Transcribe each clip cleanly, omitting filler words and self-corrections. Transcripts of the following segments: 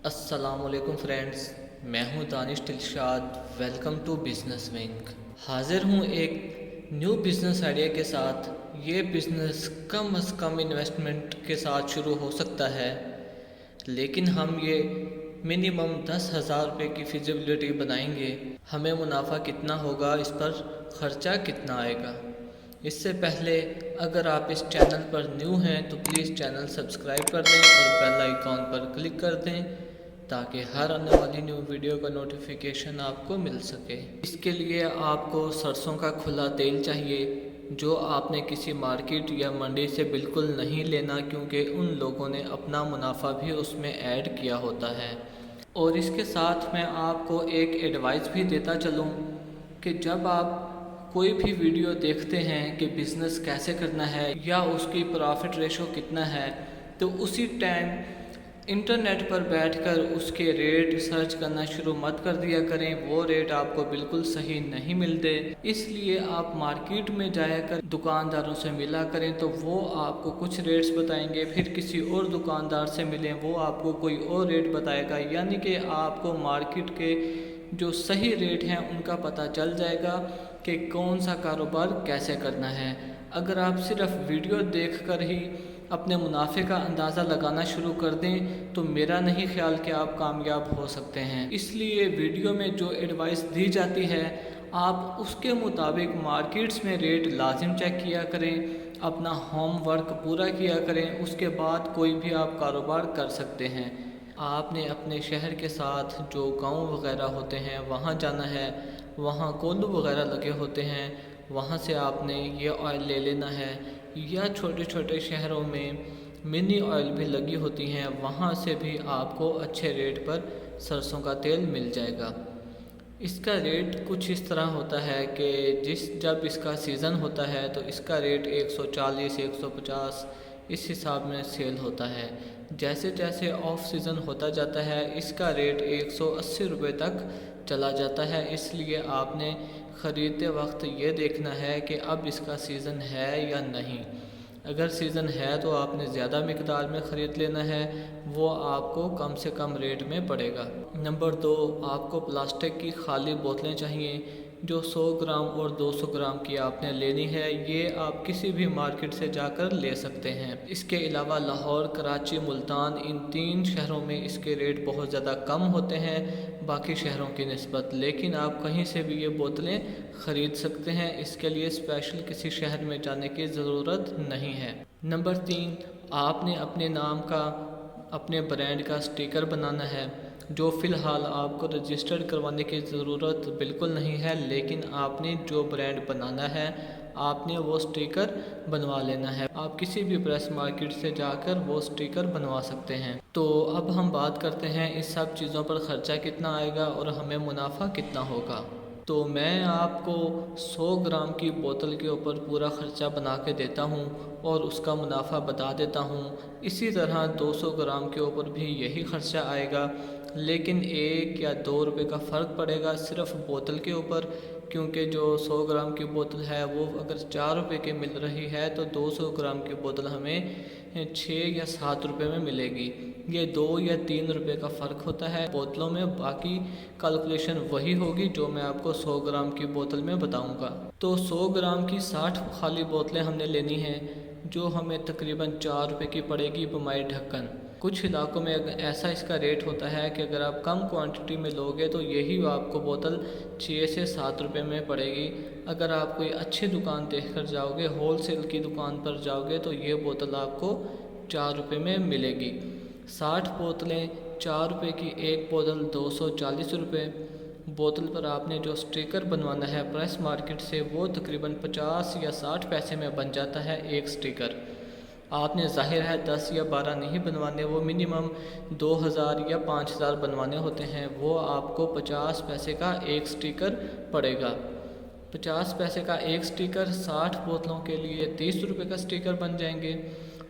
السلام علیکم فرینڈز، میں ہوں Danish Dilshad. Welcome to business wing. حاضر ہوں ایک نیو بزنس آئیڈیا کے ساتھ۔ یہ بزنس کم از کم انویسٹمنٹ کے ساتھ شروع ہو سکتا ہے، لیکن ہم یہ منیمم 10,000 روپے کی فیزیبلٹی بنائیں گے۔ ہمیں منافع کتنا ہوگا، اس پر خرچہ کتنا آئے گا۔ اس سے پہلے اگر آپ اس چینل پر نیو ہیں تو پلیز چینل سبسکرائب کر دیں اور بیل آئیکن پر کلک کر دیں تاکہ ہر آنے والی نیو ویڈیو کا نوٹیفیکیشن آپ کو مل سکے۔ اس کے لیے آپ کو سرسوں کا کھلا تیل چاہیے، جو آپ نے کسی مارکیٹ یا منڈی سے بالکل نہیں لینا، کیونکہ ان لوگوں نے اپنا منافع بھی اس میں ایڈ کیا ہوتا ہے۔ اور اس کے ساتھ میں آپ کو ایک ایڈوائس بھی دیتا چلوں کہ جب آپ کوئی بھی ویڈیو دیکھتے ہیں کہ بزنس کیسے کرنا ہے یا اس کی پرافٹ ریشو کتنا ہے، تو اسی ٹائم انٹرنیٹ پر بیٹھ کر اس کے ریٹ سرچ کرنا شروع مت کر دیا کریں۔ وہ ریٹ آپ کو بالکل صحیح نہیں ملتے، اس لیے آپ مارکیٹ میں جایا کر دکانداروں سے ملا کریں تو وہ آپ کو کچھ ریٹس بتائیں گے، پھر کسی اور دکاندار سے ملیں، وہ آپ کو کوئی اور ریٹ بتائے گا، یعنی کہ آپ کو مارکیٹ کے جو صحیح ریٹ ہیں ان کا پتہ چل جائے گا کہ کون سا کاروبار کیسے کرنا ہے۔ اگر آپ صرف ویڈیو دیکھ کر ہی اپنے منافع کا اندازہ لگانا شروع کر دیں تو میرا نہیں خیال کہ آپ کامیاب ہو سکتے ہیں۔ اس لیے ویڈیو میں جو ایڈوائس دی جاتی ہے آپ اس کے مطابق مارکیٹس میں ریٹ لازم چیک کیا کریں، اپنا ہوم ورک پورا کیا کریں، اس کے بعد کوئی بھی آپ کاروبار کر سکتے ہیں۔ آپ نے اپنے شہر کے ساتھ جو گاؤں وغیرہ ہوتے ہیں وہاں جانا ہے، وہاں کولو وغیرہ لگے ہوتے ہیں، وہاں سے آپ نے یہ آئل لے لینا ہے، یا چھوٹے چھوٹے شہروں میں منی آئل بھی لگی ہوتی ہیں، وہاں سے بھی آپ کو اچھے ریٹ پر سرسوں کا تیل مل جائے گا۔ اس کا ریٹ کچھ اس طرح ہوتا ہے کہ جب اس کا سیزن ہوتا ہے تو اس کا ریٹ 140 150 اس حساب میں سیل ہوتا ہے۔ جیسے جیسے آف سیزن ہوتا جاتا ہے اس کا ریٹ 180 روپے تک چلا جاتا ہے۔ اس لیے آپ نے خریدتے وقت یہ دیکھنا ہے کہ اب اس کا سیزن ہے یا نہیں۔ اگر سیزن ہے تو آپ نے زیادہ مقدار میں خرید لینا ہے، وہ آپ کو کم سے کم ریٹ میں پڑے گا۔ نمبر 2، آپ کو پلاسٹک کی خالی بوتلیں چاہیے جو 100 گرام اور 200 گرام کی آپ نے لینی ہے۔ یہ آپ کسی بھی مارکیٹ سے جا کر لے سکتے ہیں۔ اس کے علاوہ لاہور، کراچی، ملتان، ان 3 شہروں میں اس کے ریٹ بہت زیادہ کم ہوتے ہیں باقی شہروں کی نسبت، لیکن آپ کہیں سے بھی یہ بوتلیں خرید سکتے ہیں، اس کے لیے اسپیشل کسی شہر میں جانے کی ضرورت نہیں ہے۔ نمبر 3، آپ نے اپنے نام کا، اپنے برانڈ کا سٹیکر بنانا ہے، جو فی الحال آپ کو رجسٹرڈ کروانے کی ضرورت بالکل نہیں ہے، لیکن آپ نے جو برانڈ بنانا ہے آپ نے وہ سٹیکر بنوا لینا ہے۔ آپ کسی بھی پریس مارکیٹ سے جا کر وہ سٹیکر بنوا سکتے ہیں۔ تو اب ہم بات کرتے ہیں اس سب چیزوں پر خرچہ کتنا آئے گا اور ہمیں منافع کتنا ہوگا۔ تو میں آپ کو 100 گرام کی بوتل کے اوپر پورا خرچہ بنا کے دیتا ہوں اور اس کا منافع بتا دیتا ہوں۔ اسی طرح 200 گرام کے اوپر بھی یہی خرچہ آئے گا، لیکن 1 یا 2 روپے کا فرق پڑے گا صرف بوتل کے اوپر، کیونکہ جو 100 گرام کی بوتل ہے وہ اگر 4 روپے کی مل رہی ہے تو 200 گرام کی بوتل ہمیں 6 یا 7 روپے میں ملے گی۔ یہ 2 یا 3 روپے کا فرق ہوتا ہے بوتلوں میں، باقی کیلکولیشن وہی ہوگی جو میں آپ کو 100 گرام کی بوتل میں بتاؤں گا۔ تو 100 گرام کی 60 خالی بوتلیں ہم نے لینی ہیں، جو ہمیں تقریباً 4 روپے کی پڑے گی بمائی ڈھکن۔ کچھ علاقوں میں ایسا اس کا ریٹ ہوتا ہے کہ اگر آپ کم کوانٹٹی میں لوگے تو یہی آپ کو بوتل 6 سے 7 روپے میں پڑے گی۔ اگر آپ کوئی اچھی دکان دیکھ کر جاؤ گے، ہول سیل کی دکان پر جاؤ گے تو یہ بوتل آپ کو 4 روپے میں ملے گی۔ 60 بوتلیں، 4 روپے کی ایک بوتل 240 روپے۔ بوتل پر آپ نے جو سٹیکر بنوانا ہے پریس مارکیٹ سے وہ تقریباً 50 یا 60 پیسے میں بن جاتا ہے ایک سٹیکر۔ آپ نے ظاہر ہے 10 یا 12 نہیں بنوانے، وہ منیمم 2000 یا 5000 بنوانے ہوتے ہیں، وہ آپ کو 50 پیسے کا ایک سٹیکر پڑے گا۔ 50 پیسے کا ایک سٹیکر 60 بوتلوں کے لیے 30 روپے کا سٹیکر بن جائیں گے،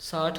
60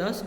10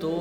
2